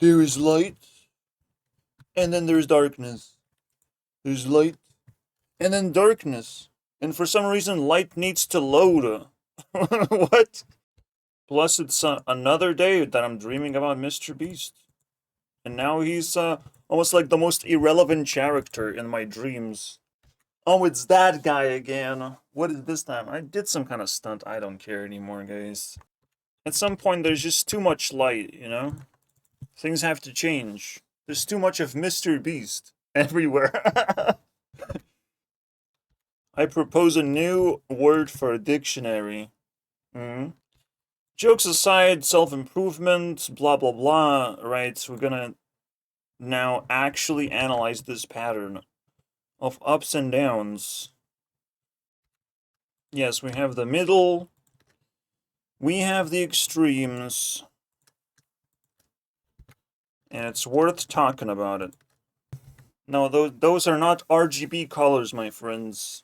There is light, and then there's darkness. There's light, and then darkness. And for some reason, light needs to load. What? Plus, it's another day that I'm dreaming about Mr. Beast. And now he's almost like the most irrelevant character in my dreams. Oh, it's that guy again. What is this time? I did some kind of stunt. I don't care anymore, guys. At some point, there's just too much light, you know? Things have to change. There's too much of Mr. Beast everywhere. I propose a new word for a dictionary. Mm-hmm. Jokes aside, self-improvement, blah blah blah, right? We're gonna now actually analyze this pattern of ups and downs. Yes, we have the middle, we have the extremes, and it's worth talking about it. No, those are not RGB colors, my friends.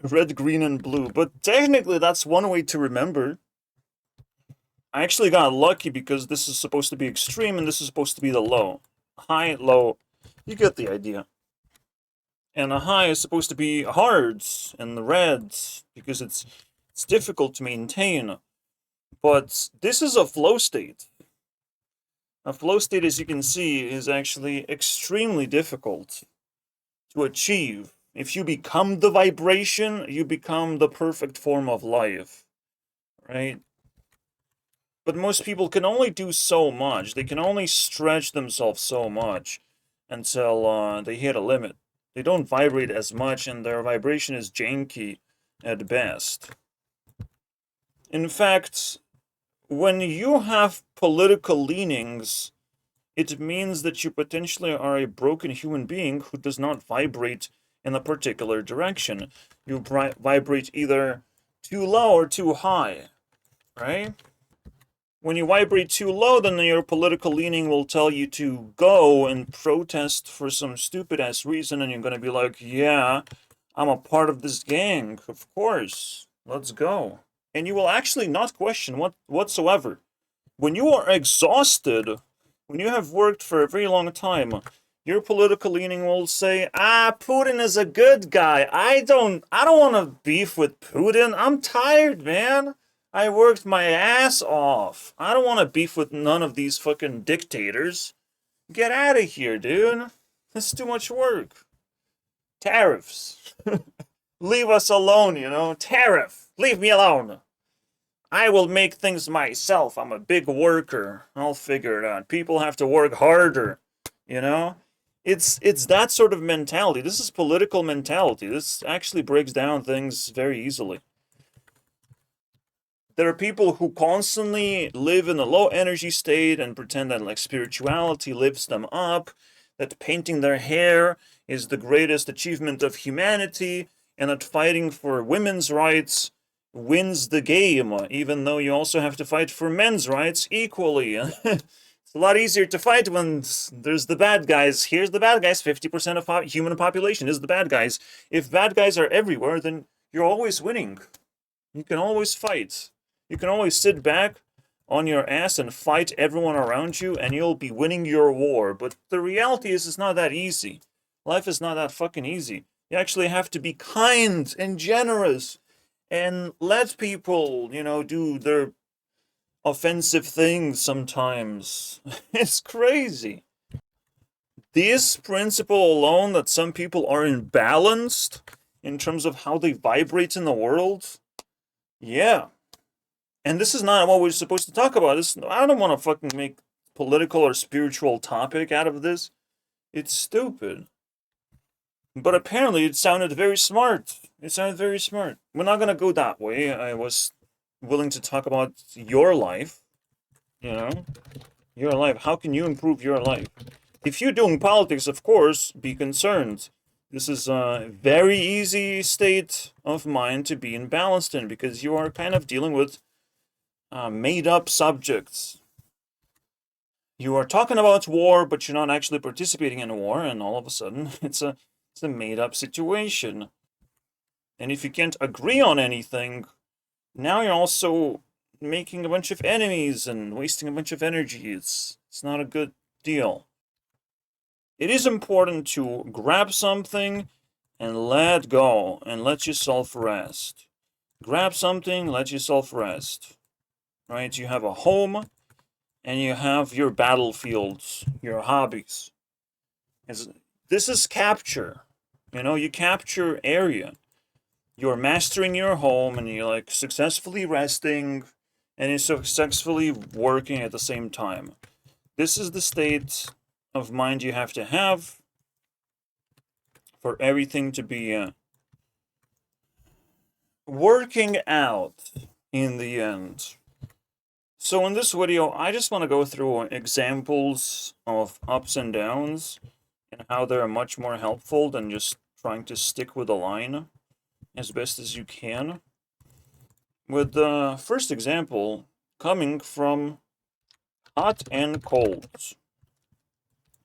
Red, green, and blue. But technically, that's one way to remember. I actually got lucky because this is supposed to be extreme and this is supposed to be the low. High, low. You get the idea. And the high is supposed to be hards and the reds because it's difficult to maintain. But this is a flow state. A flow state, as you can see, is actually extremely difficult to achieve. If you become the vibration, you become the perfect form of life, right? But most people can only do so much. They can only stretch themselves so much until they hit a limit. They don't vibrate as much, and their vibration is janky at best. In fact, when you have political leanings, it means that you potentially are a broken human being who does not vibrate in a particular direction. You vibrate either too low or too high, right? When you vibrate too low, then your political leaning will tell you to go and protest for some stupid-ass reason, and you're gonna be like, yeah, I'm a part of this gang, of course, let's go. And you will actually not question whatsoever. When you are exhausted, when you have worked for a very long time, your political leaning will say, Putin is a good guy. I don't want to beef with Putin. I'm tired, man. I worked my ass off. I don't want to beef with none of these fucking dictators. Get out of here, dude. That's too much work. Tariffs. Leave us alone, you know? Tariff. Leave me alone. I will make things myself. I'm a big worker. I'll figure it out. People have to work harder, you know? It's that sort of mentality. This is political mentality. This actually breaks down things very easily. There are people who constantly live in a low energy state and pretend that like spirituality lifts them up, that painting their hair is the greatest achievement of humanity, and that fighting for women's rights wins the game, even though you also have to fight for men's rights equally. It's a lot easier to fight when there's the bad guys. Here's the bad guys. 50% of human population is the bad guys. If bad guys are everywhere, then you're always winning. You can always fight. You can always sit back on your ass and fight everyone around you, and you'll be winning your war. But the reality is, it's not that easy. Life is not that fucking easy. You actually have to be kind and generous and let people, you know, do their offensive things sometimes. It's crazy. This principle alone, that some people are imbalanced in terms of how they vibrate in the world, yeah. And this is not what we're supposed to talk about. I don't want to fucking make political or spiritual topic out of this. It's stupid. But apparently it sounded very smart. It sounded very smart. We're not gonna go that way. I was willing to talk about your life. You know? Your life. How can you improve your life? If you're doing politics, of course, be concerned. This is a very easy state of mind to be imbalanced in because you are kind of dealing with made-up subjects. You are talking about war, but you're not actually participating in a war, and all of a sudden, it's a made-up situation. And if you can't agree on anything, now you're also making a bunch of enemies and wasting a bunch of energy. It's not a good deal. It is important to grab something and let go and let yourself rest. Grab something, let yourself rest. Right? You have a home and you have your battlefields, your hobbies. This is capture. You know, you capture area. You're mastering your home and you're like successfully resting and you're successfully working at the same time. This is the state of mind you have to have for everything to be working out in the end. So in this video, I just want to go through examples of ups and downs and how they're much more helpful than just trying to stick with a line as best as you can. With the first example coming from hot and cold.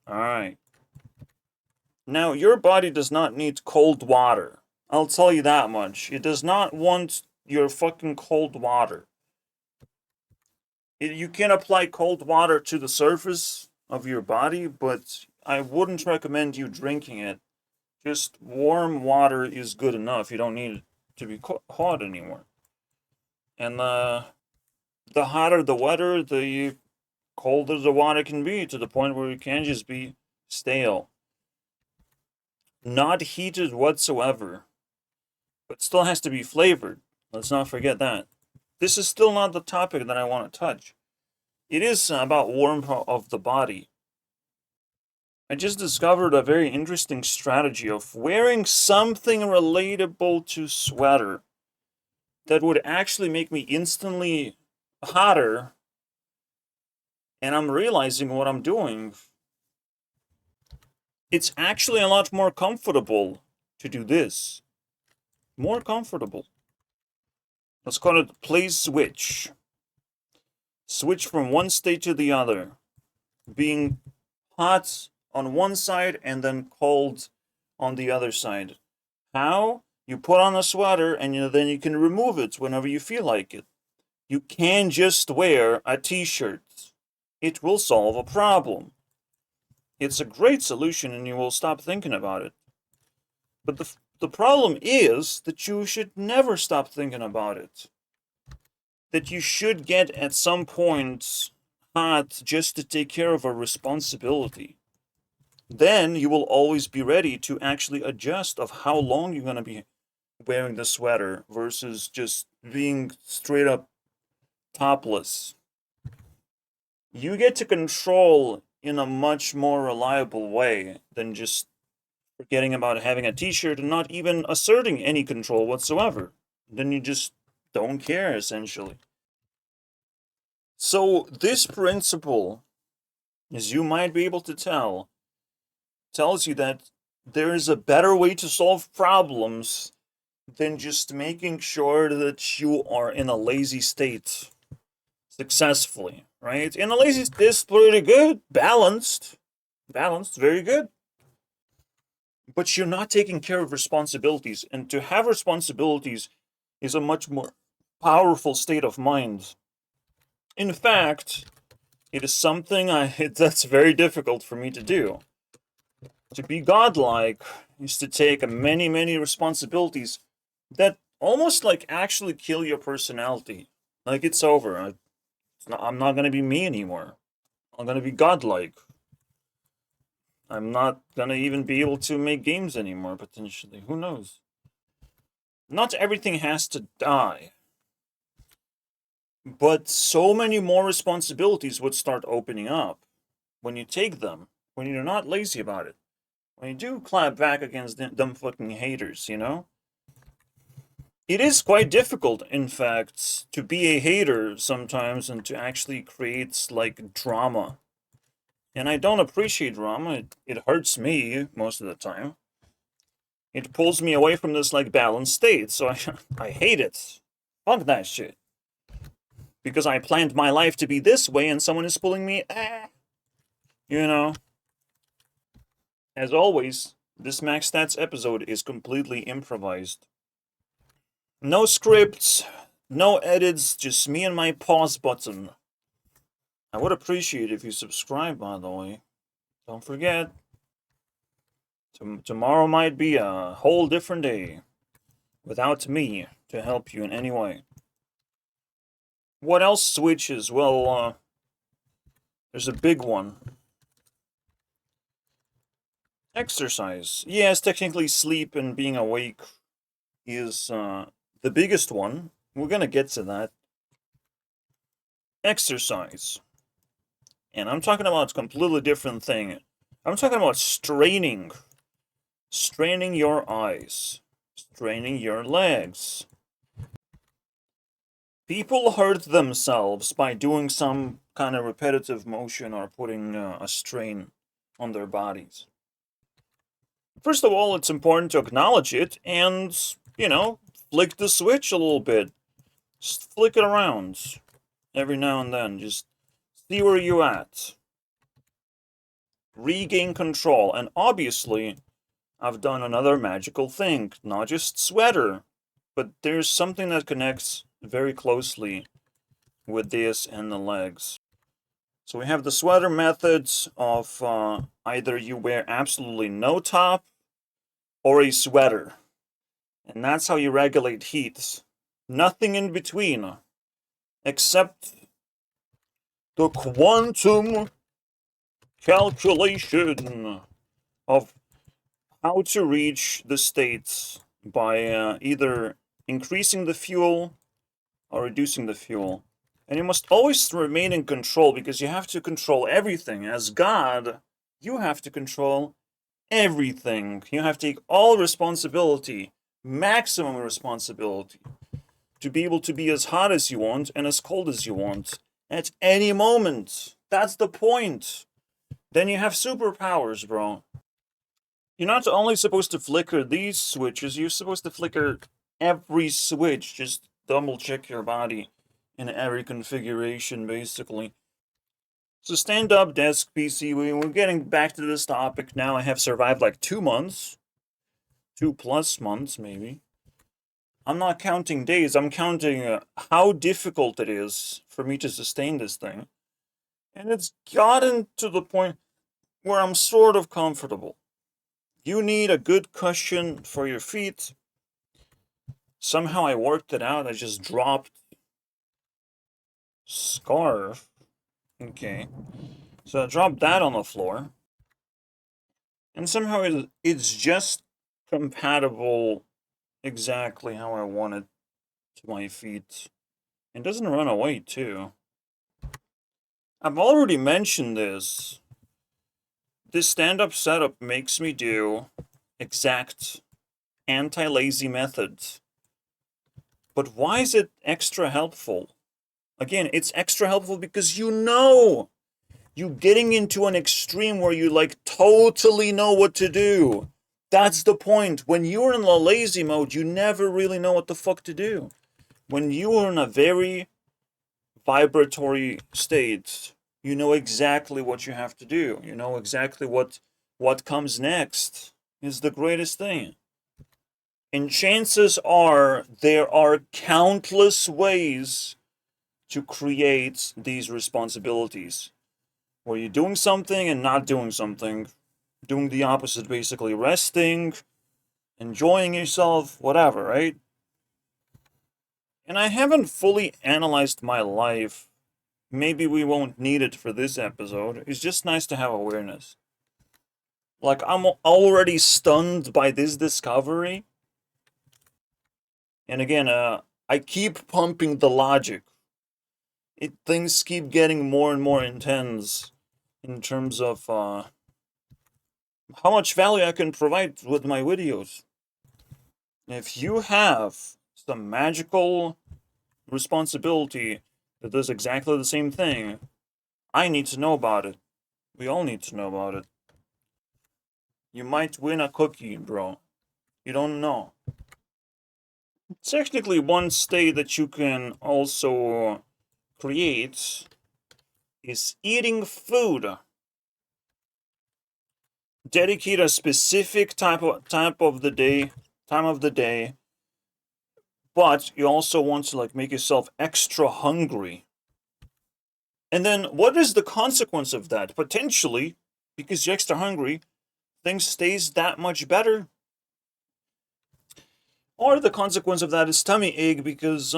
Alright. Now, your body does not need cold water. I'll tell you that much. It does not want your fucking cold water. You can apply cold water to the surface of your body, but I wouldn't recommend you drinking it. Just warm water is good enough. You don't need it to be hot anymore. And the hotter the weather, the colder the water can be, to the point where it can just be stale. Not heated whatsoever, but still has to be flavored. Let's not forget that. This is still not the topic that I want to touch. It is about warmth of the body. I just discovered a very interesting strategy of wearing something relatable to sweater that would actually make me instantly hotter. And I'm realizing what I'm doing. It's actually a lot more comfortable to do this. More comfortable. Let's call it play switch. Switch from one state to the other. Being hot on one side and then cold on the other side. How? You put on a sweater and then you can remove it whenever you feel like it. You can't just wear a t-shirt. It will solve a problem. It's a great solution and you will stop thinking about it. But the problem is that you should never stop thinking about it. That you should get at some point hot just to take care of a responsibility. Then you will always be ready to actually adjust of how long you're going to be wearing the sweater versus just being straight up topless. You get to control in a much more reliable way than just forgetting about having a t-shirt and not even asserting any control whatsoever. Then you just don't care, essentially. So this principle, as you might be able to tell, tells you that there is a better way to solve problems than just making sure that you are in a lazy state successfully, right? In a lazy state is pretty good, balanced, very good. But you're not taking care of responsibilities, and to have responsibilities is a much more powerful state of mind. In fact, it is something that's very difficult for me to do. To be godlike is to take many, many responsibilities that almost like actually kill your personality. Like it's over. I'm not going to be me anymore. I'm going to be godlike. I'm not going to even be able to make games anymore, potentially. Who knows? Not everything has to die. But so many more responsibilities would start opening up when you take them, when you're not lazy about it. When you do clap back against them fucking haters, you know? It is quite difficult, in fact, to be a hater sometimes and to actually create, like, drama. And I don't appreciate drama. It hurts me most of the time. It pulls me away from this, like, balanced state, so I hate it. Fuck that shit. Because I planned my life to be this way and someone is pulling me, you know? As always, this Max Stats episode is completely improvised. No scripts, No edits, just me and my pause button. I would appreciate if you subscribe, by the way. Don't forget, tomorrow might be a whole different day without me to help you in any way. What else switches? Well, there's a big one. Exercise. Yes, technically sleep and being awake is the biggest one. We're gonna get to that. Exercise. And I'm talking about a completely different thing. I'm talking about straining. Straining your eyes. Straining your legs. People hurt themselves by doing some kind of repetitive motion or putting a strain on their bodies. First of all, it's important to acknowledge it and, flick the switch a little bit. Just flick it around every now and then. Just see where you're at. Regain control. And obviously, I've done another magical thing. Not just sweater, but there's something that connects very closely with this and the legs. So we have the sweater methods of either you wear absolutely no top or a sweater. And that's how you regulate heat. Nothing in between. Except the quantum calculation of how to reach the states by either increasing the fuel or reducing the fuel. And you must always remain in control because you have to control everything. As God, you have to control everything. You have to take all responsibility, maximum responsibility, to be able to be as hot as you want and as cold as you want at any moment. That's the point. Then you have superpowers, bro. You're not only supposed to flicker these switches, you're supposed to flicker every switch. Just double check your body in every configuration, basically. So stand-up desk PC, we're getting back to this topic now. I have survived like 2 months. 2+ months, maybe. I'm not counting days, I'm counting how difficult it is for me to sustain this thing. And it's gotten to the point where I'm sort of comfortable. You need a good cushion for your feet. Somehow I worked it out. I just dropped scarf. Okay. So I dropped that on the floor. And somehow it's just compatible exactly how I want it to my feet. It doesn't run away, too. I've already mentioned this. This stand-up setup makes me do exact anti-lazy methods. But why is it extra helpful? Again, it's extra helpful because you're getting into an extreme where you totally know what to do. That's the point. When you're in the lazy mode, you never really know what the fuck to do. When you are in a very vibratory state, you know exactly what you have to do. You know exactly what comes next is the greatest thing. And chances are there are countless ways to create these responsibilities. Where you're doing something and not doing something. Doing the opposite, basically. Resting, enjoying yourself, whatever, right? And I haven't fully analyzed my life. Maybe we won't need it for this episode. It's just nice to have awareness. I'm already stunned by this discovery. And again, I keep pumping the logic. Things keep getting more and more intense in terms of how much value I can provide with my videos. If you have some magical responsibility that does exactly the same thing, I need to know about it. We all need to know about it. You might win a cookie, bro. You don't know. Technically, one state that you can also create is eating food. Dedicate a specific time of the day but you also want to like make yourself extra hungry. And then what is the consequence of that? Potentially, because you're extra hungry, things stays that much better. Or the consequence of that is tummy ache because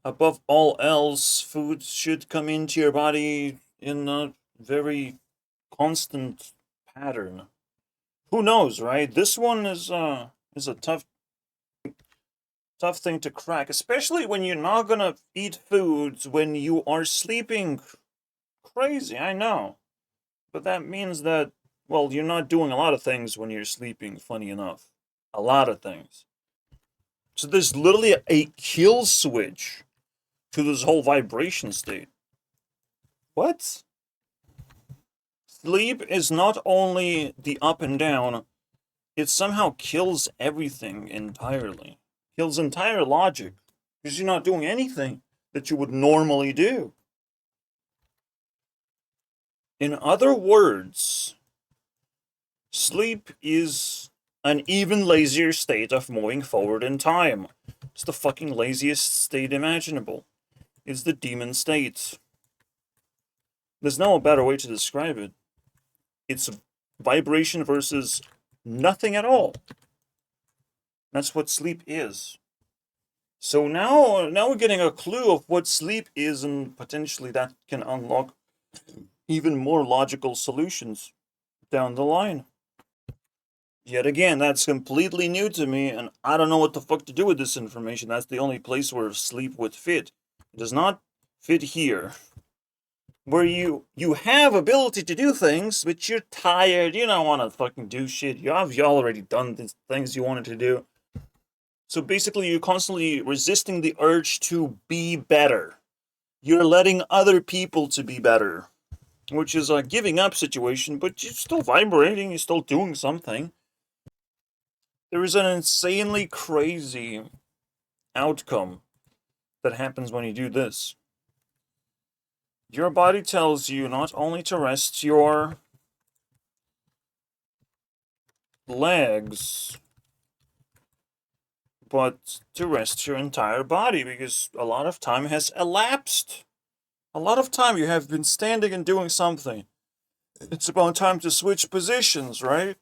above all else, food should come into your body in a very constant pattern. Who knows, right? This one is a tough thing to crack, especially when you're not gonna eat foods when you are sleeping. Crazy, I know. But that means that, well, you're not doing a lot of things when you're sleeping, funny enough. A lot of things. So there's literally a kill switch to this whole vibration state. What? Sleep is not only the up and down, it somehow kills everything entirely. Kills entire logic. Because you're not doing anything that you would normally do. In other words, sleep is an even lazier state of moving forward in time. It's the fucking laziest state imaginable. It's the demon state. There's no better way to describe it. It's vibration versus nothing at all. That's what sleep is. So now we're getting a clue of what sleep is, and potentially that can unlock even more logical solutions down the line. Yet again, that's completely new to me, and I don't know what the fuck to do with this information. That's the only place where sleep would fit. It does not fit here. Where you have ability to do things, but you're tired, you don't want to fucking do shit. You already done the things you wanted to do. So basically, you're constantly resisting the urge to be better. You're letting other people to be better. Which is a giving up situation, but you're still vibrating, you're still doing something. There is an insanely crazy outcome that happens when you do this. Your body tells you not only to rest your legs, but to rest your entire body, because a lot of time has elapsed. A lot of time you have been standing and doing something. It's about time to switch positions, right?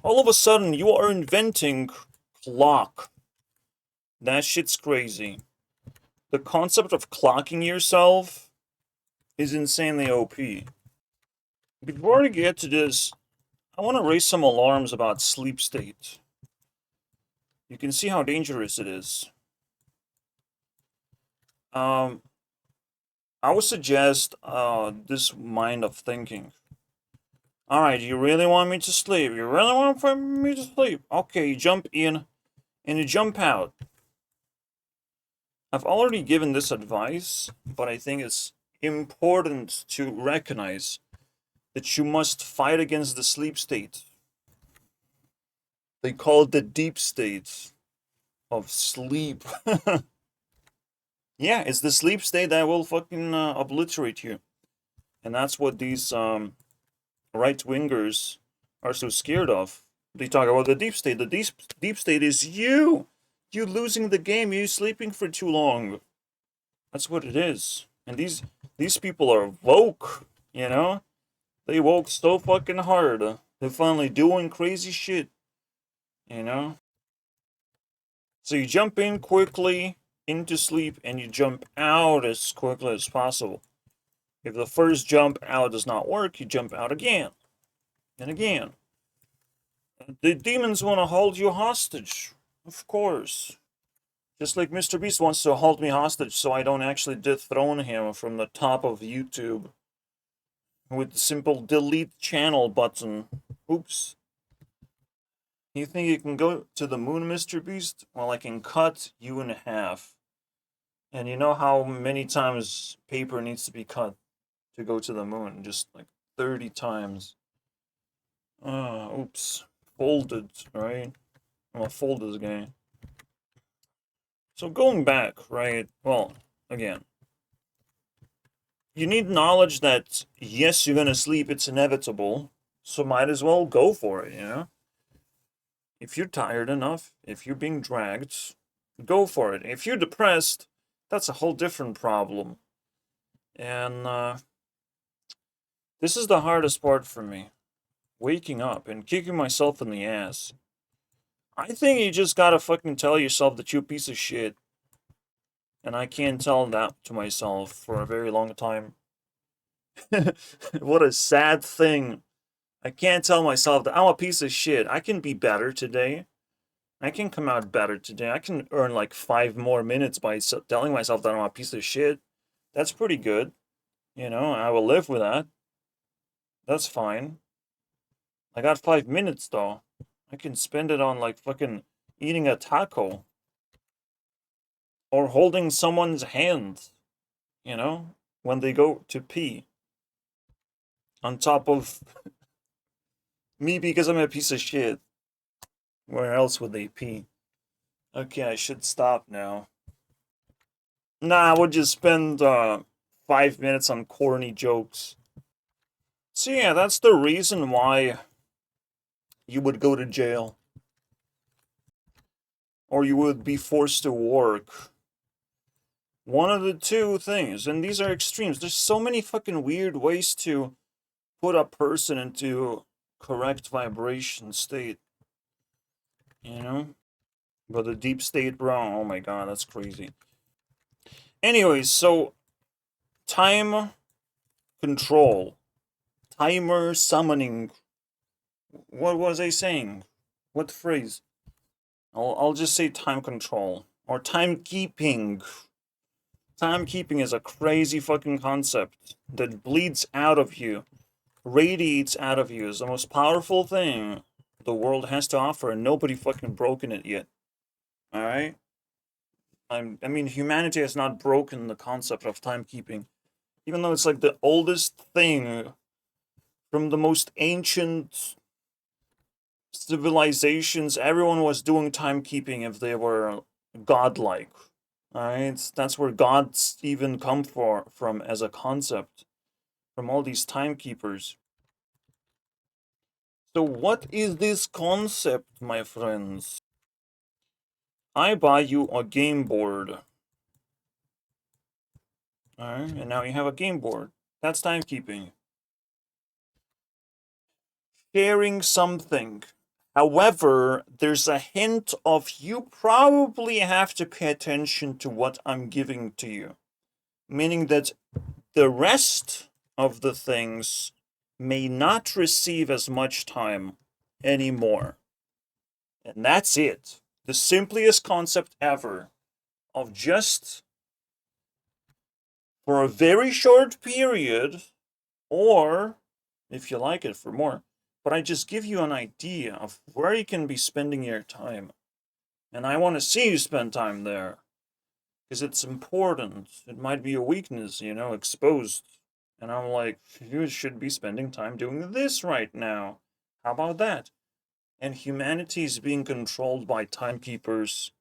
All of a sudden, you are inventing clock. That shit's crazy. The concept of clocking yourself is insanely OP. Before I get to this, I want to raise some alarms about sleep state. You can see how dangerous it is. I would suggest this mind of thinking. Alright, you really want me to sleep? You really want me to sleep? Okay, you jump in and you jump out. I've already given this advice, but I think it's important to recognize that you must fight against the sleep state. They call it the deep state of sleep. Yeah, it's the sleep state that will fucking obliterate you. And that's what these right-wingers are so scared of. They talk about the deep state. The deep state is you! You losing the game, you sleeping for too long. That's what it is. And these people are woke, you know? They woke so fucking hard. They're finally doing crazy shit, you know? So you jump in quickly into sleep and you jump out as quickly as possible. If the first jump out does not work, you jump out again and again. The demons want to hold you hostage, of course. Just like Mr. Beast wants to hold me hostage so I don't actually dethrone him from the top of YouTube with the simple delete channel button. Oops. You think you can go to the moon, Mr. Beast? Well, I can cut you in half. And you know how many times paper needs to be cut to go to the moon? Just like 30 times. Oops. Folded, right? I'm a folded guy. So going back, right? Well, again. You need knowledge that, yes, you're gonna sleep, it's inevitable. So might as well go for it, you know? If you're tired enough, if you're being dragged, go for it. If you're depressed, that's a whole different problem. And this is the hardest part for me. Waking up and kicking myself in the ass. I think you just gotta fucking tell yourself that you're a piece of shit. And I can't tell that to myself for a very long time. What a sad thing. I can't tell myself that I'm a piece of shit. I can be better today. I can come out better today. I can earn like 5 more minutes by telling myself that I'm a piece of shit. That's pretty good. You know, I will live with that. That's fine. I got 5 minutes though. I can spend it on like fucking eating a taco. Or holding someone's hand. You know, when they go to pee. On top of me because I'm a piece of shit. Where else would they pee? Okay, I should stop now. Nah, we'll just spend 5 minutes on corny jokes. So yeah, that's the reason why you would go to jail. Or you would be forced to work. One of the two things, and these are extremes. There's so many fucking weird ways to put a person into correct vibration state. You know? But the deep state, bro, oh my god, that's crazy. Anyways, so time control. Timer summoning. What was I saying? What phrase? I'll just say time control. Or timekeeping. Timekeeping is a crazy fucking concept that bleeds out of you, radiates out of you. Is the most powerful thing the world has to offer, and nobody fucking broken it yet. Alright? I mean, humanity has not broken the concept of timekeeping. Even though it's like the oldest thing from the most ancient civilizations, everyone was doing timekeeping if they were godlike. Alright? That's where gods even come from as a concept. From all these timekeepers. So what is this concept, my friends? I buy you a game board. Alright, and now you have a game board. That's timekeeping. Sharing something. However, there's a hint of you probably have to pay attention to what I'm giving to you. Meaning that the rest of the things may not receive as much time anymore. And that's it. The simplest concept ever of just for a very short period, or if you like it for more, but I just give you an idea of where you can be spending your time. And I want to see you spend time there. Because it's important. It might be a weakness, you know, exposed. And I'm like, you should be spending time doing this right now. How about that? And humanity is being controlled by timekeepers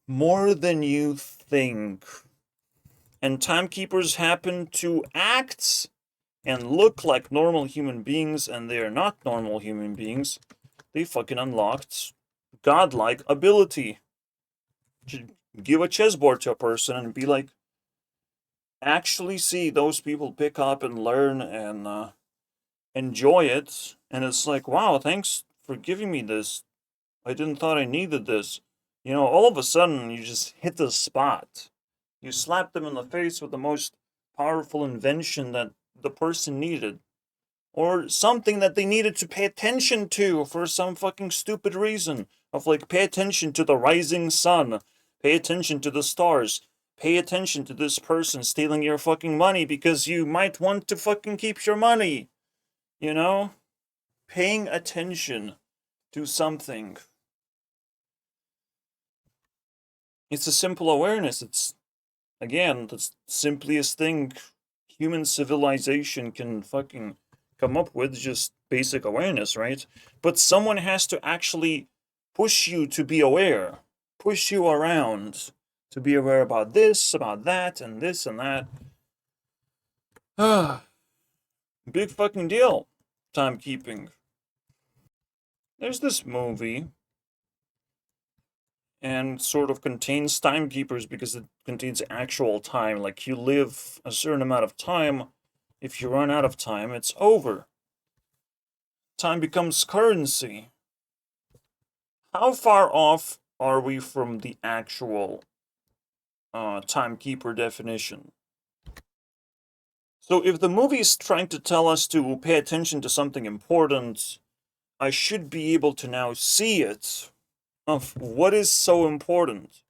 more than you think. And timekeepers happen to act and look like normal human beings, and they are not normal human beings. They fucking unlocked godlike ability. Give a chessboard to a person and be like, actually see those people pick up and learn and enjoy it. And it's like, wow, thanks for giving me this. I didn't thought I needed this. You know, all of a sudden you just hit the spot. You slap them in the face with the most powerful invention that the person needed. Or something that they needed to pay attention to for some fucking stupid reason. Of like, pay attention to the rising sun. Pay attention to the stars. Pay attention to this person stealing your fucking money because you might want to fucking keep your money. You know? Paying attention to something. It's a simple awareness. It's, again, the simplest thing human civilization can fucking come up with, just basic awareness, right? But someone has to actually push you to be aware, push you around to be aware about this, about that, and this and that. Big fucking deal, timekeeping. there's this movie, and sort of contains timekeepers because it contains actual time. Like, you live a certain amount of time. If you run out of time, it's over. Time becomes currency. How far off are we from the actual timekeeper definition? So if the movie is trying to tell us to pay attention to something important, I should be able to now see it of what is so important.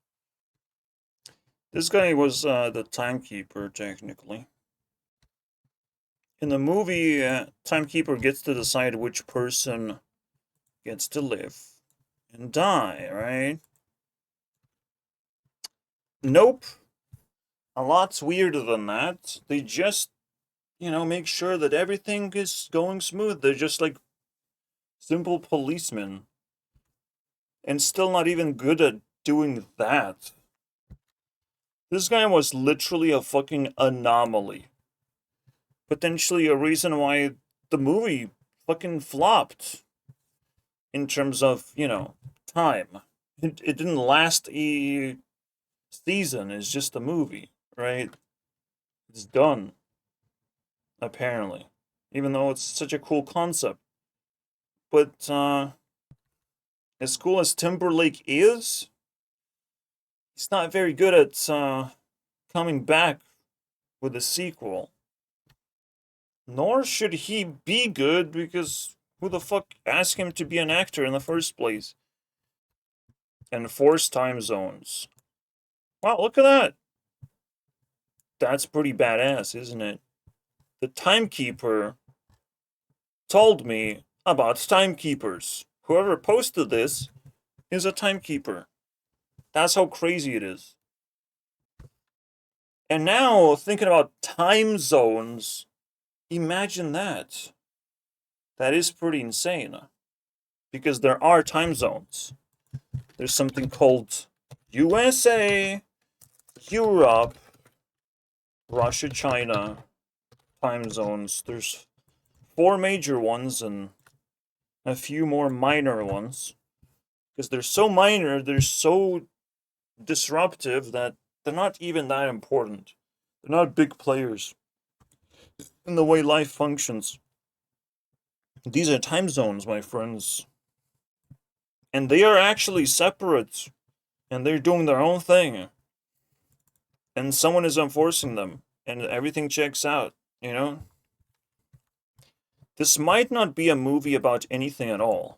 This guy was the timekeeper, technically. In the movie, timekeeper gets to decide which person gets to live and die, right? Nope. A lot's weirder than that. They just, make sure that everything is going smooth. They're just like simple policemen. And still not even good at doing that. This guy was literally a fucking anomaly. Potentially a reason why the movie fucking flopped. In terms of, time. It didn't last a season. It's just a movie, right? It's done. Apparently. Even though it's such a cool concept. But, as cool as Timberlake is, he's not very good at, coming back with a sequel. Nor should he be good, because who the fuck asked him to be an actor in the first place? Enforce time zones. Wow, look at that. That's pretty badass, isn't it? The timekeeper told me about timekeepers. Whoever posted this is a timekeeper. That's how crazy it is. And now, thinking about time zones, imagine that. That is pretty insane. Because there are time zones. There's something called USA, Europe, Russia, China time zones. There's 4 major ones and a few more minor ones. Because they're so minor, they're so disruptive that they're not even that important. They're not big players in the way life functions. These are time zones, my friends. And they are actually separate. And they're doing their own thing. And someone is enforcing them. And everything checks out, This might not be a movie about anything at all.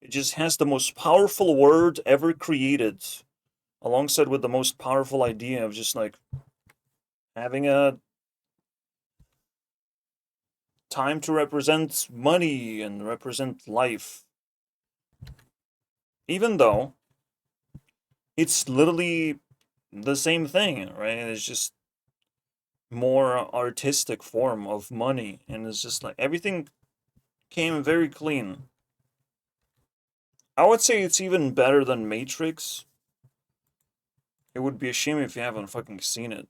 It just has the most powerful word ever created. Alongside with the most powerful idea of just like having a time to represent money and represent life. Even though it's literally the same thing, right? It's just more artistic form of money, and it's just like everything came very clean. I would say it's even better than Matrix. It would be a shame if you haven't fucking seen it.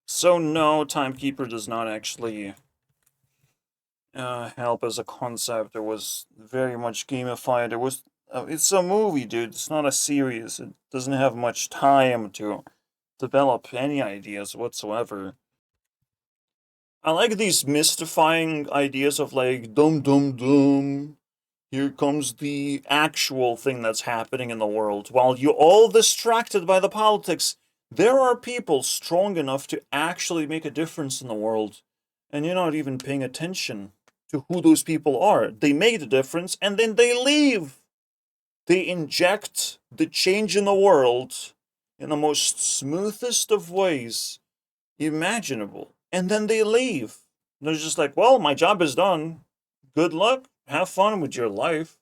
So no, Timekeeper does not actually help as a concept. It was very much gamified. It's a movie, dude. It's not a series. It doesn't have much time to develop any ideas whatsoever. I like these mystifying ideas of like, dum dum dum. Here comes the actual thing that's happening in the world. While you're all distracted by the politics, there are people strong enough to actually make a difference in the world. And you're not even paying attention to who those people are. They make the difference and then they leave. They inject the change in the world in the most smoothest of ways imaginable. And then they leave. They're just like, well, my job is done. Good luck. Have fun with your life.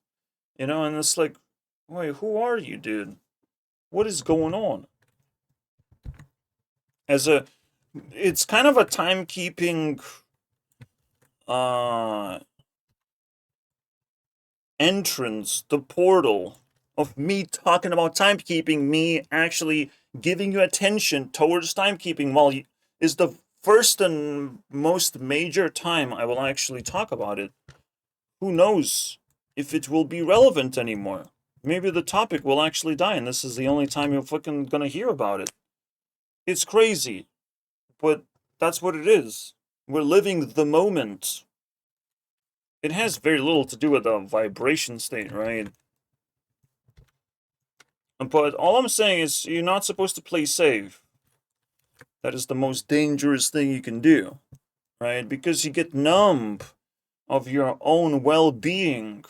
And it's like, wait, who are you, dude? What is going on? It's kind of a timekeeping entrance, the portal of me talking about timekeeping, me actually giving you attention towards timekeeping is the first and most major time I will actually talk about it. Who knows if it will be relevant anymore. Maybe the topic will actually die, and this is the only time you're fucking gonna hear about it. It's crazy, but that's what it is. We're living the moment. It has very little to do with the vibration state, right? But all I'm saying is you're not supposed to play safe. That is the most dangerous thing you can do, right? Because you get numb of your own well-being.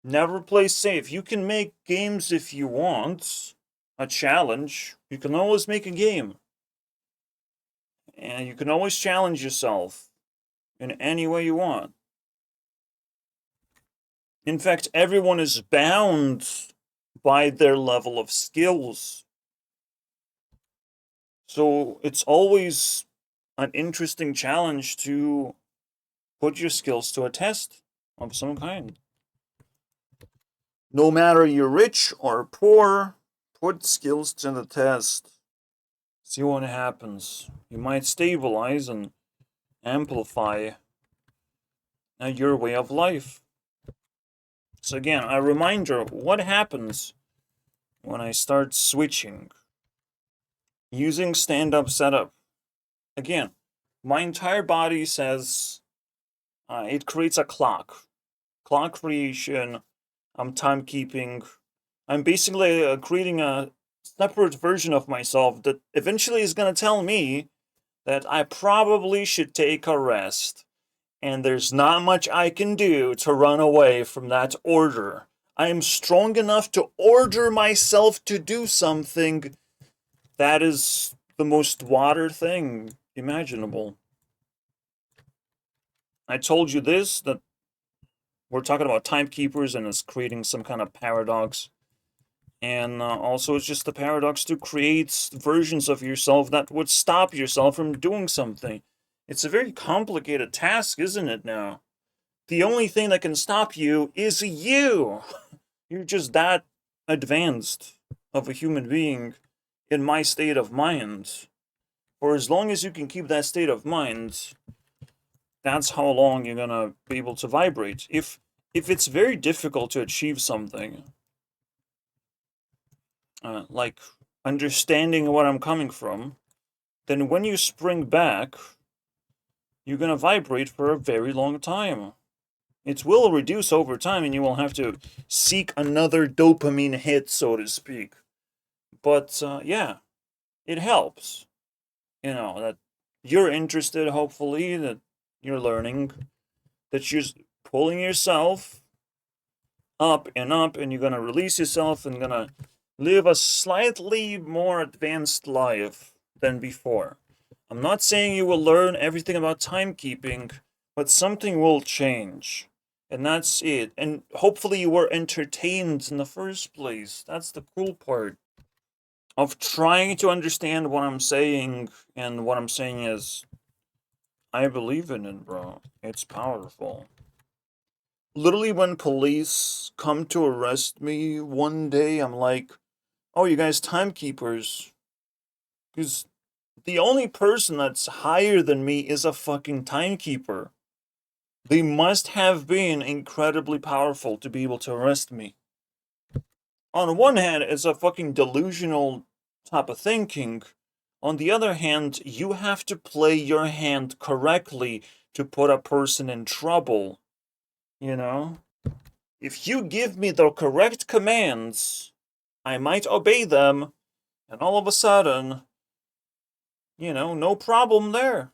Never play safe. You can make games if you want. A challenge. You can always make a game. And you can always challenge yourself in any way you want. In fact, everyone is bound by their level of skills. So it's always an interesting challenge to put your skills to a test of some kind. No matter you're rich or poor, put skills to the test. See what happens. You might stabilize and amplify your way of life. So again, a reminder, what happens when I start switching? Using stand-up setup. Again, my entire body says, it creates a clock. Clock creation, I'm timekeeping. I'm basically creating a separate version of myself that eventually is going to tell me that I probably should take a rest. And there's not much I can do to run away from that order. I am strong enough to order myself to do something. That is the most water thing imaginable. I told you this, that we're talking about timekeepers and it's creating some kind of paradox. And also it's just the paradox to create versions of yourself that would stop yourself from doing something. It's a very complicated task, isn't it now? The only thing that can stop you is you. You're just that advanced of a human being in my state of mind. For as long as you can keep that state of mind, that's how long you're gonna be able to vibrate. If it's very difficult to achieve something, like understanding where I'm coming from, then when you spring back, you're gonna vibrate for a very long time. It will reduce over time and you will have to seek another dopamine hit, so to speak. But, yeah, it helps. You know, that you're interested, hopefully, that you're learning, that you're pulling yourself up, and you're gonna release yourself and gonna live a slightly more advanced life than before. I'm not saying you will learn everything about timekeeping, but something will change. And that's it. And hopefully you were entertained in the first place. That's the cool part of trying to understand what I'm saying. And what I'm saying is, I believe in it, bro. It's powerful. Literally, when police come to arrest me one day, I'm like, oh, you guys timekeepers. Because the only person that's higher than me is a fucking timekeeper. They must have been incredibly powerful to be able to arrest me. On one hand, it's a fucking delusional type of thinking. On the other hand, you have to play your hand correctly to put a person in trouble. You know? If you give me the correct commands, I might obey them, and all of a sudden, you know, no problem there.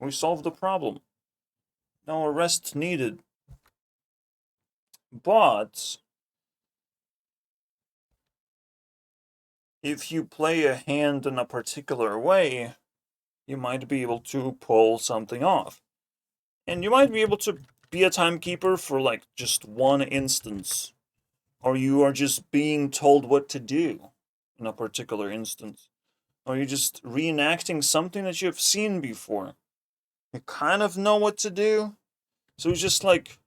We solved the problem. No arrest needed. But if you play a hand in a particular way, you might be able to pull something off. And you might be able to be a timekeeper for like just one instance. Or you are just being told what to do in a particular instance. Or you're just reenacting something that you've seen before. You kind of know what to do. So it's just like,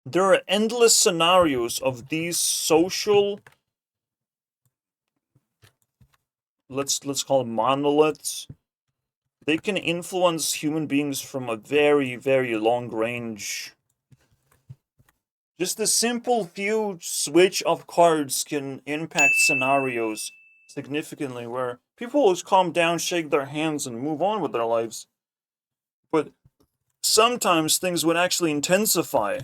there are endless scenarios of these social, let's call them monoliths. They can influence human beings from a very, very long range Just a simple few switch of cards can impact scenarios significantly, where people always calm down, shake their hands, and move on with their lives. But sometimes things would actually intensify.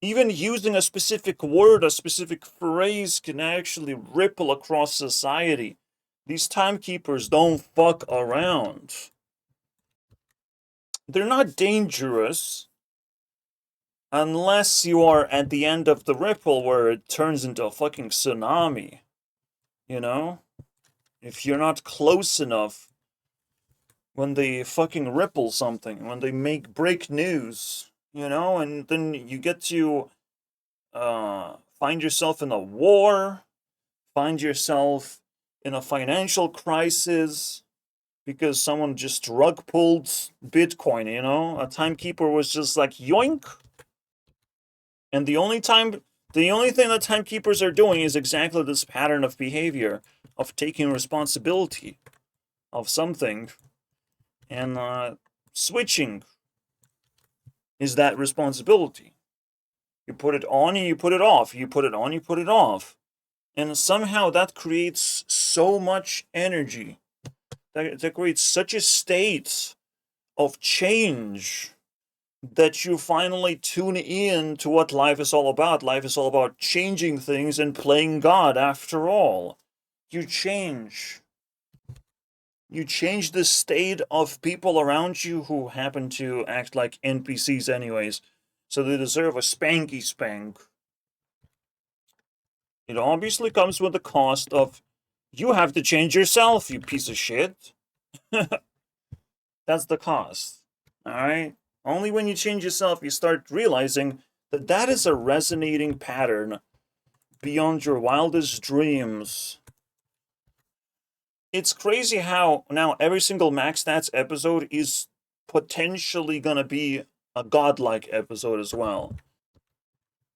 Even using a specific word, a specific phrase can actually ripple across society. These timekeepers don't fuck around. They're not dangerous unless you are at the end of the ripple where it turns into a fucking tsunami. You know? If you're not close enough when they fucking ripple something, when they break news, you know, and then you get to find yourself in a war, find yourself in a financial crisis because someone just rug pulled Bitcoin, you know? A timekeeper was just like, yoink! And the only thing that timekeepers are doing is exactly this pattern of behavior, of taking responsibility of something, and switching is that responsibility. You put it on and you put it off. You put it on, you put it off. And somehow that creates so much energy. That creates such a state of change that you finally tune in to what life is all about. Life is all about changing things and playing God after all. You change. You change the state of people around you who happen to act like NPCs anyways. So they deserve a spanky spank. It obviously comes with the cost of you have to change yourself, you piece of shit. That's the cost. Alright? Only when you change yourself you start realizing that that is a resonating pattern beyond your wildest dreams. It's crazy how now every single Max Stats episode is potentially gonna be a godlike episode as well.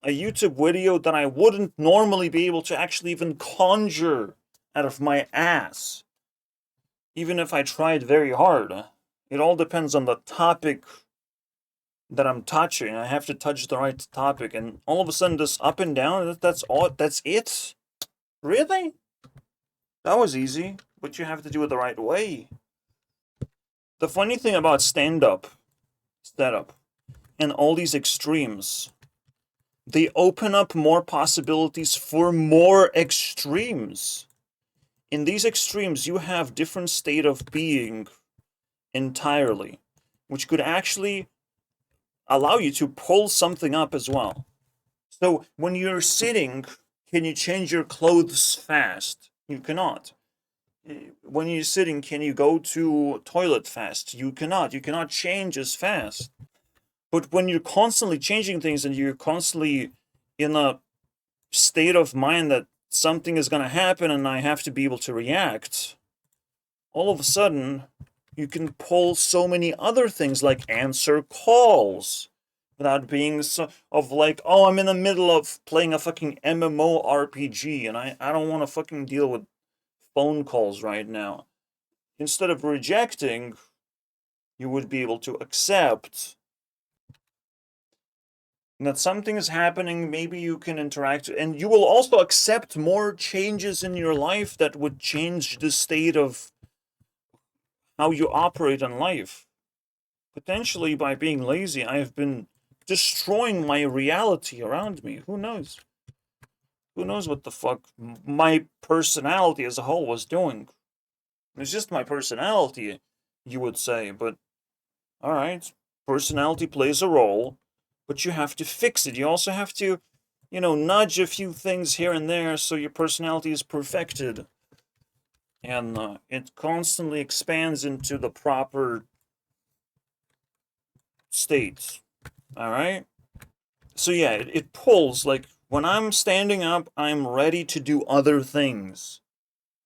A YouTube video that I wouldn't normally be able to actually even conjure out of my ass. Even if I tried very hard. It all depends on the topic that I'm touching. I have to touch the right topic, and all of a sudden this up and down, that's all, that's it? Really? That was easy, but you have to do it the right way. The funny thing about stand-up, and all these extremes, they open up more possibilities for more extremes. In these extremes, you have different state of being entirely, which could actually allow you to pull something up as well. So when you're sitting, can you change your clothes fast? You cannot. When you're sitting, can you go to toilet fast? You cannot. You cannot change as fast. But when you're constantly changing things and you're constantly in a state of mind that something is going to happen and I have to be able to react, all of a sudden, you can pull so many other things like answer calls without being so of like, oh, I'm in the middle of playing a fucking MMORPG and I don't want to fucking deal with phone calls right now. Instead of rejecting, you would be able to accept that something is happening, maybe you can interact, and you will also accept more changes in your life that would change the state of how you operate in life. Potentially by being lazy, I have been destroying my reality around me. Who knows? Who knows what the fuck my personality as a whole was doing? It's just my personality, you would say, but alright, personality plays a role, but you have to fix it. You also have to, you know, nudge a few things here and there so your personality is perfected. And it constantly expands into the proper states. Alright? So yeah, it pulls, like, when I'm standing up, I'm ready to do other things.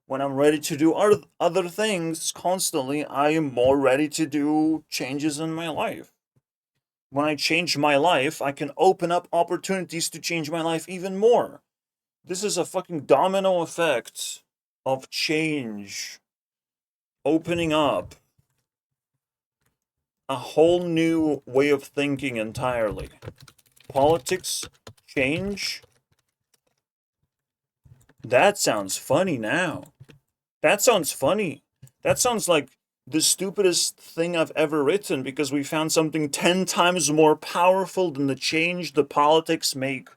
When I'm ready to do other things constantly, I am more ready to do changes in my life. When I change my life, I can open up opportunities to change my life even more. This is a fucking domino effect of change. Opening up. A whole new way of thinking entirely. Politics Change? That sounds funny now. That sounds funny. That sounds like the stupidest thing I've ever written because we found something 10 times more powerful than the change the politics make.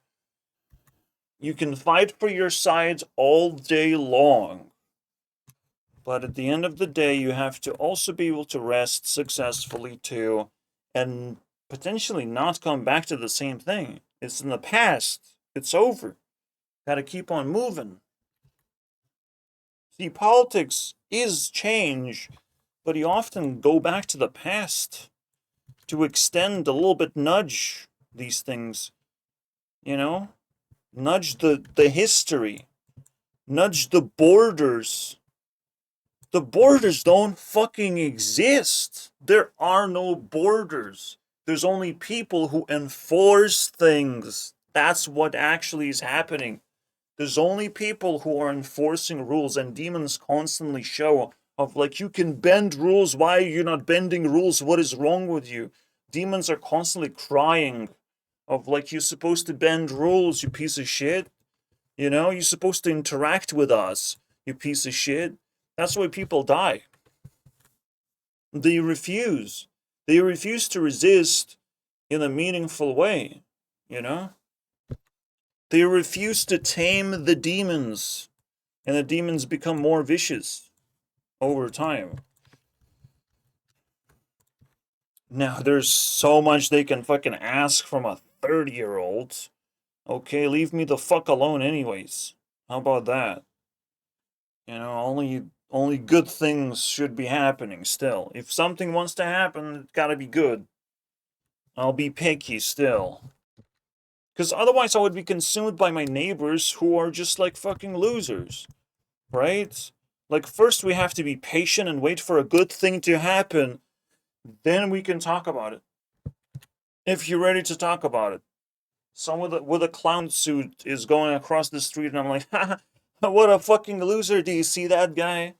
You can fight for your sides all day long. But at the end of the day, you have to also be able to rest successfully too, and potentially not come back to the same thing. It's in the past. It's over. Gotta keep on moving. See, politics is change, but you often go back to the past to extend a little bit, nudge these things, you know? Nudge the history. Nudge the borders. The borders don't fucking exist. There are no borders. There's only people who enforce things. That's what actually is happening. There's only people who are enforcing rules, and demons constantly show of like, you can bend rules, why are you not bending rules? What is wrong with you? Demons are constantly crying of like, you're supposed to bend rules, you piece of shit. You know, you're supposed to interact with us, you piece of shit. That's why people die. They refuse. They refuse to resist in a meaningful way, you know? They refuse to tame the demons, and the demons become more vicious over time. Now, there's so much they can fucking ask from a 30-year-old. Okay, leave me the fuck alone anyways. How about that? You know, only good things should be happening still. If something wants to happen, it's gotta be good. I'll be picky still. Because otherwise I would be consumed by my neighbors who are just like fucking losers. Right? Like, first we have to be patient and wait for a good thing to happen. Then we can talk about it. If you're ready to talk about it. Someone with a clown suit is going across the street and I'm like, haha, what a fucking loser. Do you see that guy?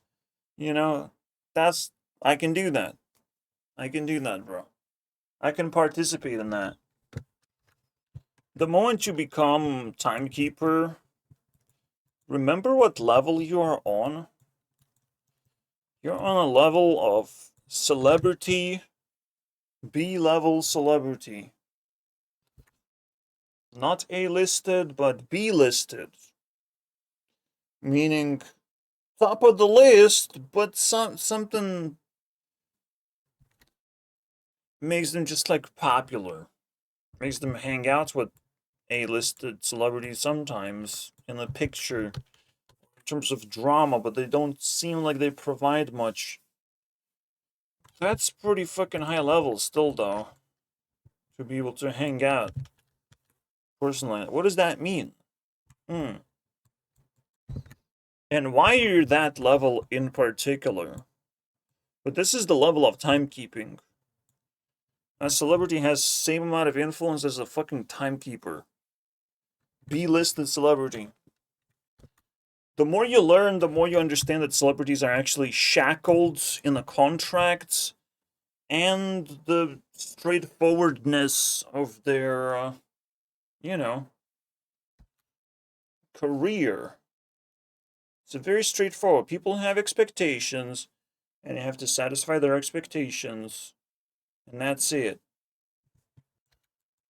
You know, I can do that. I can do that, bro. I can participate in that. The moment you become timekeeper, remember what level you are on? You're on a level of celebrity, B-level celebrity. Not A-listed, but B-listed. Meaning top of the list, but something makes them just like popular. Makes them hang out with A-listed celebrities sometimes in the picture in terms of drama, but they don't seem like they provide much. That's pretty fucking high level still, though, to be able to hang out. Personally, what does that mean? And why you're that level in particular? But this is the level of timekeeping. A celebrity has same amount of influence as a fucking timekeeper. B-listed celebrity. The more you learn, the more you understand that celebrities are actually shackled in the contracts and the straightforwardness of their, you know, career. It's very straightforward. People have expectations, and you have to satisfy their expectations, and that's it.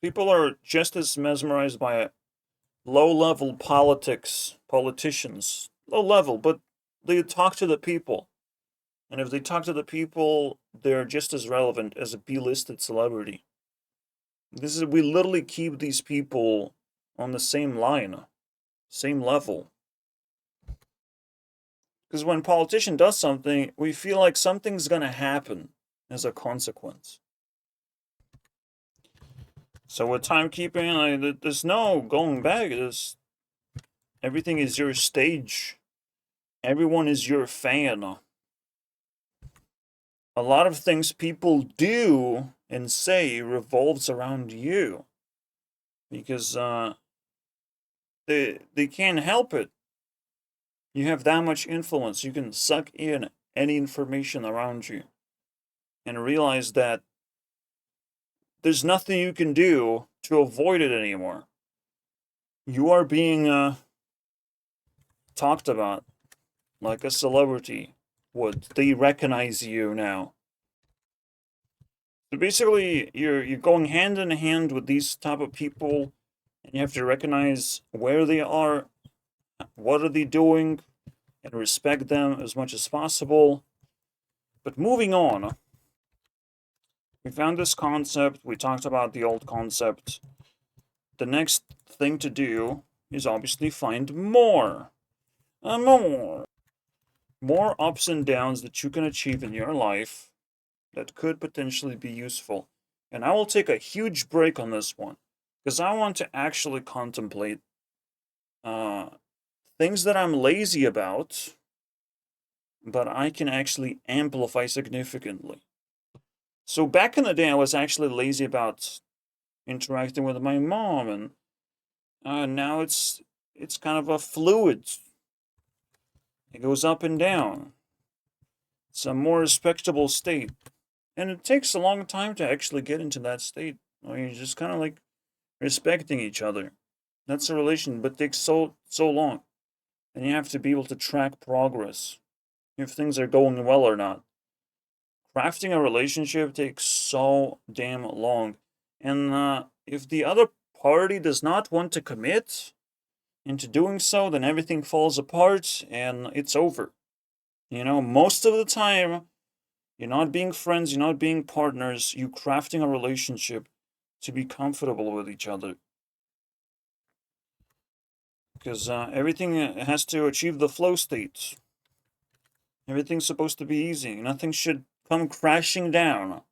People are just as mesmerized by low-level politicians. Low-level, but they talk to the people. And if they talk to the people, they're just as relevant as a B-listed celebrity. We literally keep these people on the same line, same level. Because when a politician does something, we feel like something's gonna happen as a consequence. So with timekeeping, there's no going back. Everything is your stage. Everyone is your fan. A lot of things people do and say revolves around you. Because they can't help it. You have that much influence. You can suck in any information around you and realize that there's nothing you can do to avoid it anymore. You are being talked about like a celebrity would. They recognize you now. So basically, you're going hand in hand with these type of people, and you have to recognize where they are, what are they doing, and respect them as much as possible. But moving on, we found this concept. We talked about the old concept. The next thing to do is obviously find more, more ups and downs that you can achieve in your life that could potentially be useful. And I will take a huge break on this one because I want to actually contemplate uh, things that I'm lazy about, but I can actually amplify significantly. So back in the day, I was actually lazy about interacting with my mom, and now it's kind of a fluid. It goes up and down. It's a more respectable state, and it takes a long time to actually get into that state. You're just kind of like respecting each other. That's a relation, but it takes so long, and you have to be able to track progress if things are going well or not. Crafting a relationship takes so damn long, and if the other party does not want to commit into doing so, then everything falls apart and it's over. Most of the time, you're not being friends, you're not being partners, you're crafting a relationship to be comfortable with each other. Because everything has to achieve the flow state. Everything's supposed to be easy. Nothing should come crashing down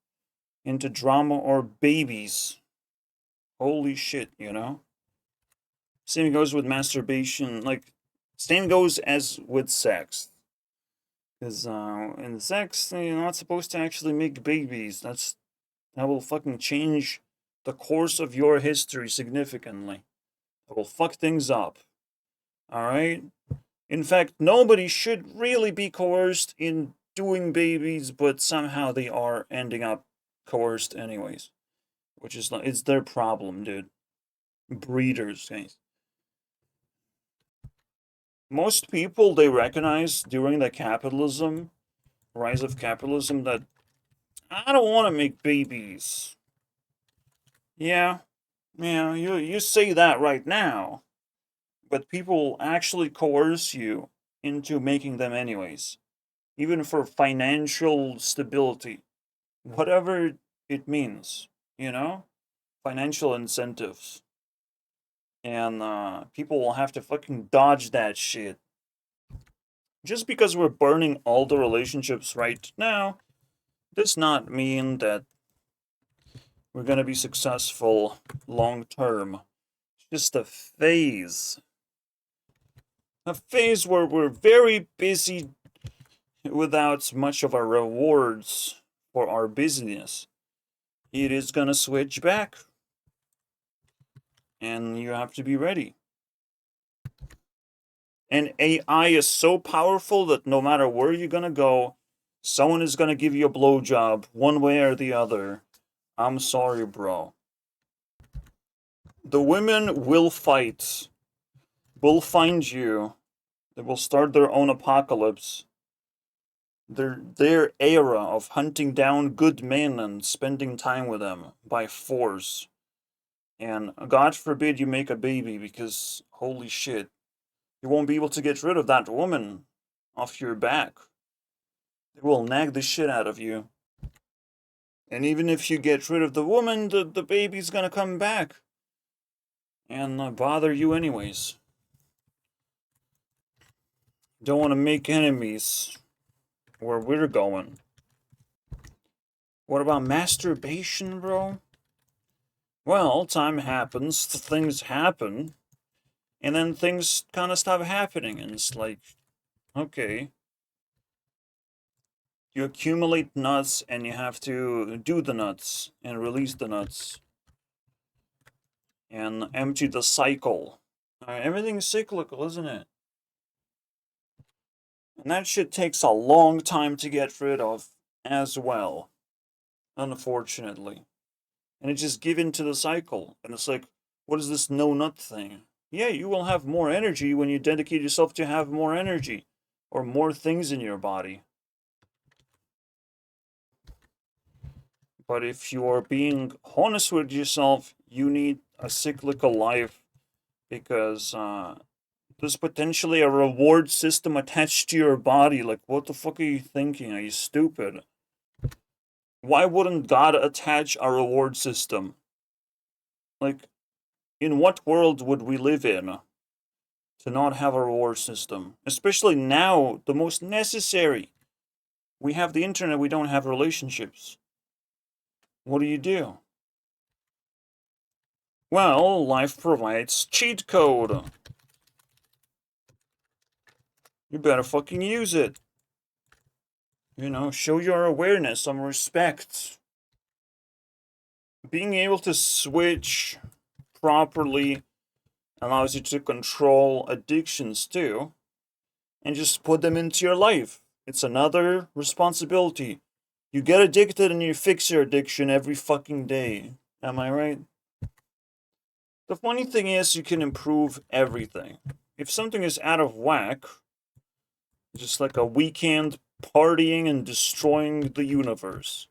into drama or babies. Holy shit. Same goes with masturbation. Like, same goes as with sex. Because in sex, you're not supposed to actually make babies. That will fucking change the course of your history significantly. It will fuck things up. Alright? In fact, nobody should really be coerced in doing babies, but somehow they are ending up coerced anyways. Which is like, it's their problem, dude. Breeders, guys. Most people, they recognize during the rise of capitalism, that I don't want to make babies. Yeah, yeah, you say that right now, but people actually coerce you into making them anyways, even for financial stability, whatever it means, you know? Financial incentives. And people will have to fucking dodge that shit. Just because we're burning all the relationships right now does not mean that we're gonna be successful long term. It's just a phase. A phase where we're very busy without much of our rewards for our busyness. It is gonna switch back. And you have to be ready. And AI is so powerful that no matter where you're gonna go, someone is gonna give you a blowjob one way or the other. I'm sorry, bro. The women will fight, will find you, they will start their own apocalypse. Their era of hunting down good men and spending time with them by force. And God forbid you make a baby, because holy shit, you won't be able to get rid of that woman off your back. They will nag the shit out of you. And even if you get rid of the woman, the baby's gonna come back and bother you anyways. Don't want to make enemies where we're going. What about masturbation, bro? Well, time happens, things happen, and then things kind of stop happening, and it's like, okay, you accumulate nuts and you have to do the nuts and release the nuts and empty the cycle. Everything's cyclical, isn't it? And that shit takes a long time to get rid of as well, unfortunately. And it's just given to the cycle. And it's like, what is this no nut thing? Yeah, you will have more energy when you dedicate yourself to have more energy or more things in your body. But if you are being honest with yourself, you need a cyclical life because there's potentially a reward system attached to your body. Like, what the fuck are you thinking? Are you stupid? Why wouldn't God attach a reward system? Like, in what world would we live in to not have a reward system? Especially now, the most necessary. We have the internet, we don't have relationships. What do? Well, life provides cheat code. You better fucking use it. You know, show your awareness, some respect. Being able to switch properly allows you to control addictions too, and just put them into your life. It's another responsibility. You get addicted and you fix your addiction every fucking day. Am I right? The funny thing is, you can improve everything. If something is out of whack, just like a weekend partying and destroying the universe,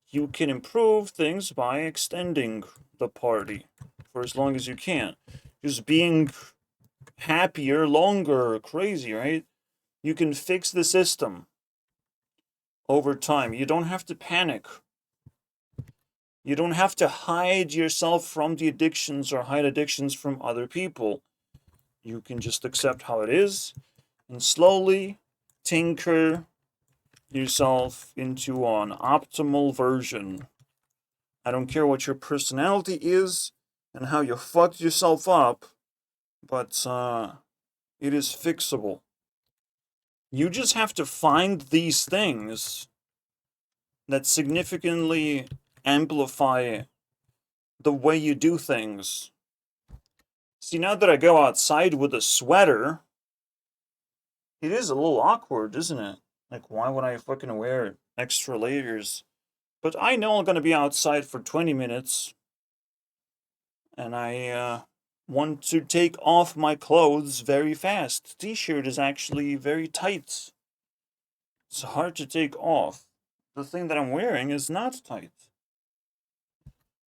you can improve things by extending the party for as long as you can. Just being happier, longer, crazy, right? You can fix the system over time. You don't have to panic. You don't have to hide yourself from the addictions or hide addictions from other people. You can just accept how it is and slowly tinker yourself into an optimal version. I don't care what your personality is and how you fucked yourself up, but it is fixable. You just have to find these things that significantly amplify the way you do things. See, now that I go outside with a sweater, it is a little awkward, isn't it? Like, why would I fucking wear extra layers? But I know I'm gonna be outside for 20 minutes, and I want to take off my clothes very fast. T-shirt is actually very tight. It's hard to take off. The thing that I'm wearing is not tight.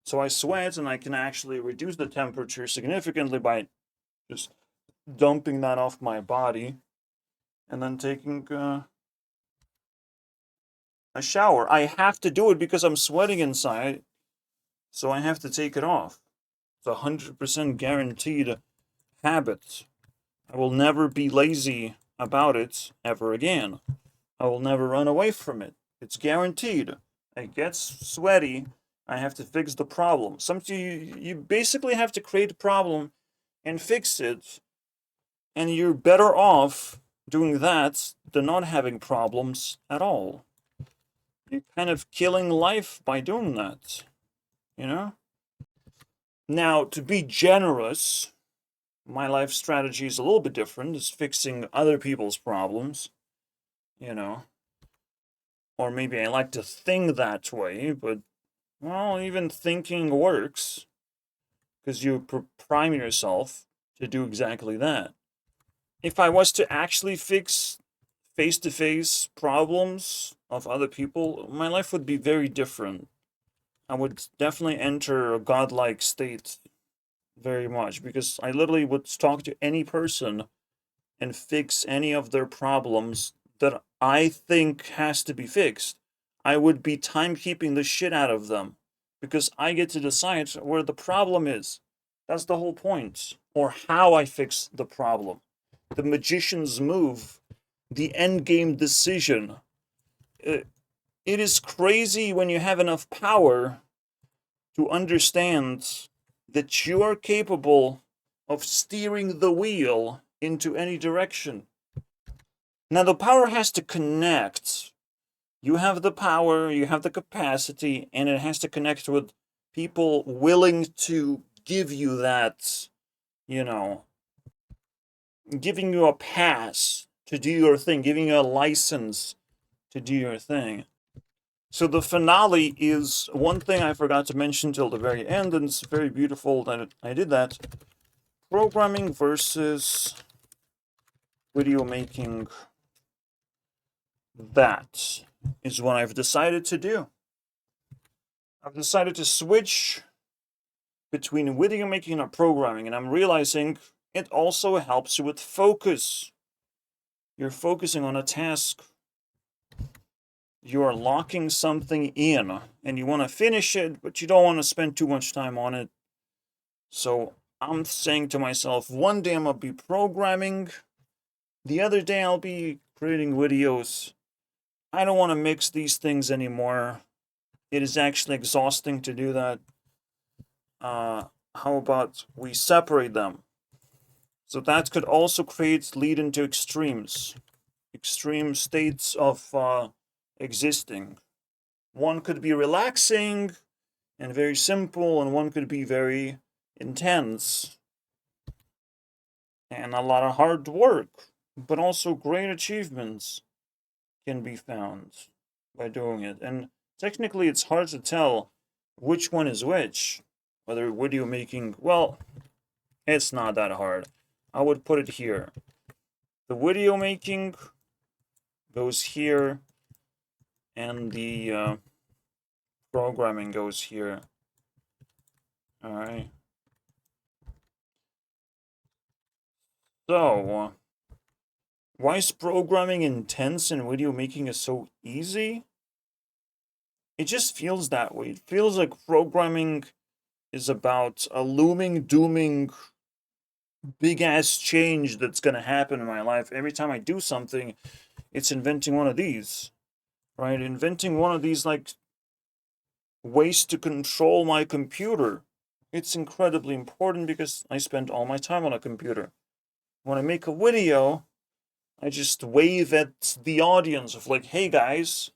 So I sweat, and I can actually reduce the temperature significantly by just dumping that off my body and then taking a shower. I have to do it because I'm sweating inside, so I have to take it off. It's 100% guaranteed habit. I will never be lazy about it ever again. I will never run away from it. It's guaranteed. It gets sweaty. I have to fix the problem. You basically have to create a problem and fix it. And you're better off doing that than not having problems at all. You're kind of killing life by doing that. You know? Now, to be generous, my life strategy is a little bit different. It's fixing other people's problems. You know? Or maybe I like to think that way, but, well, even thinking works. Because you prime yourself to do exactly that. If I was to actually fix face-to-face problems of other people, my life would be very different. I would definitely enter a godlike state very much, because I literally would talk to any person and fix any of their problems that I think has to be fixed. I would be timekeeping the shit out of them, because I get to decide where the problem is. That's the whole point. Or how I fix the problem. The magician's move. The endgame decision. It is crazy when you have enough power to understand that you are capable of steering the wheel into any direction. Now, the power has to connect. You have the power, you have the capacity, and it has to connect with people willing to give you that, you know, giving you a pass to do your thing, giving you a license to do your thing. So the finale is one thing I forgot to mention till the very end, and it's very beautiful that I did that. Programming versus video making. That is what I've decided to do. I've decided to switch between video making and programming, and I'm realizing it also helps you with focus. You're focusing on a task. You're locking something in, and you want to finish it, but you don't want to spend too much time on it. So I'm saying to myself, one day I'm going to be programming, the other day I'll be creating videos. I don't want to mix these things anymore. It is actually exhausting to do that. How about we separate them? So that could also lead into extremes. Extreme states of existing. One could be relaxing and very simple, and one could be very intense. And a lot of hard work, but also great achievements can be found by doing it. And technically, it's hard to tell which one is which. Whether video making, well, it's not that hard. I would put it here. The video making goes here, and the programming goes here. Alright. So, why is programming intense and video making is so easy? It just feels that way. It feels like programming is about a looming, dooming, big-ass change that's gonna happen in my life. Every time I do something, it's inventing one of these. Right? Inventing one of these, like, ways to control my computer. It's incredibly important because I spend all my time on a computer. When I make a video, I just wave at the audience of like, hey guys,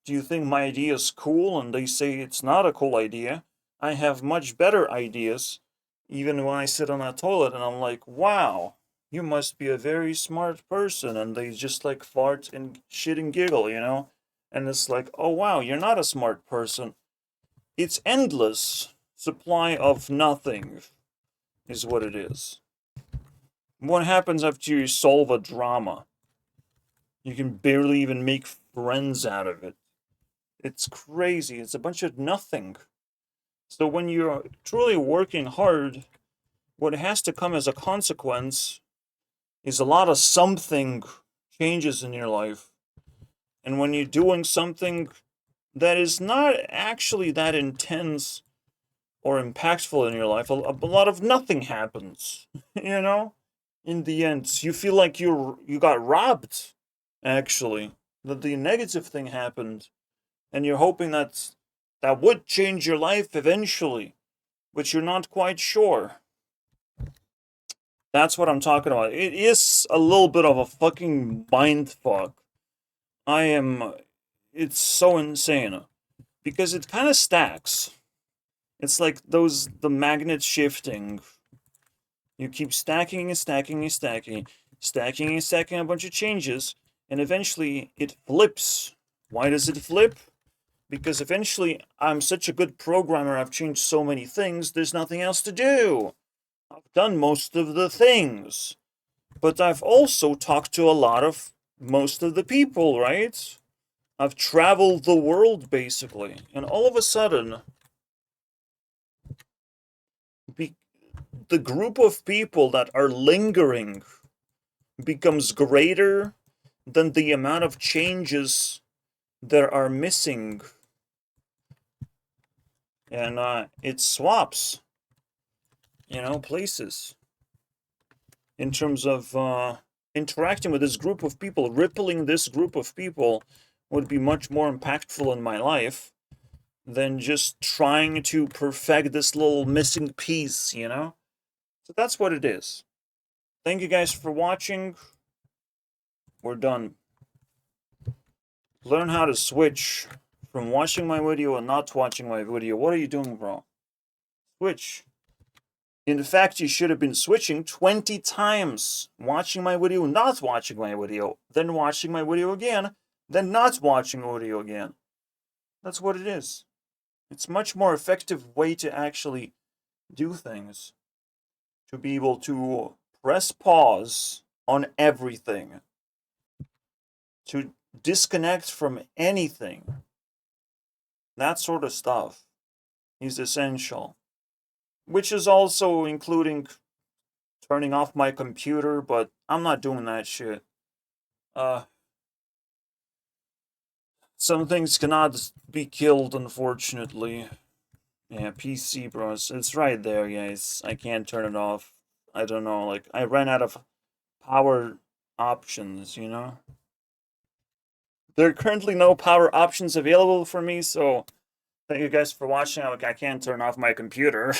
do you think my idea is cool? And they say it's not a cool idea. I have much better ideas, even when I sit on a toilet and I'm like, wow, you must be a very smart person. And they just like fart and shit and giggle, you know? And it's like, oh wow, you're not a smart person. It's endless supply of nothing is what it is. What happens after you solve a drama? You can barely even make friends out of it. It's crazy. It's a bunch of nothing. So when you're truly working hard, what has to come as a consequence is a lot of something changes in your life. And when you're doing something that is not actually that intense or impactful in your life, a lot of nothing happens, you know? In the end, you feel like you got robbed, actually. That the negative thing happened. And you're hoping that would change your life eventually. But you're not quite sure. That's what I'm talking about. It is a little bit of a fucking mindfuck. It's so insane. Because it kind of stacks. It's like the magnets shifting. You keep stacking and stacking and stacking, stacking and stacking a bunch of changes, and eventually it flips. Why does it flip? Because eventually I'm such a good programmer, I've changed so many things, there's nothing else to do. I've done most of the things. But I've also talked to a lot of most of the people, right? I've traveled the world, basically. And all of a sudden, the group of people that are lingering becomes greater than the amount of changes that are missing. And it swaps, places. In terms of interacting with this group of people, rippling this group of people would be much more impactful in my life than just trying to perfect this little missing piece, So that's what it is. Thank you guys for watching. We're done. Learn how to switch from watching my video and not watching my video. What are you doing wrong? Switch. In fact, you should have been switching 20 times. Watching my video, not watching my video, then watching my video again, then not watching a video again. That's what it is. It's a much more effective way to actually do things. to be able to press pause on everything, to disconnect from anything. That sort of stuff is essential. Which is also including turning off my computer, but I'm not doing that shit. Some things cannot be killed, unfortunately. Yeah, PC, bros. It's right there, guys. I can't turn it off. I don't know, like, I ran out of power options, you know? There are currently no power options available for me, so thank you guys for watching. I can't turn off my computer.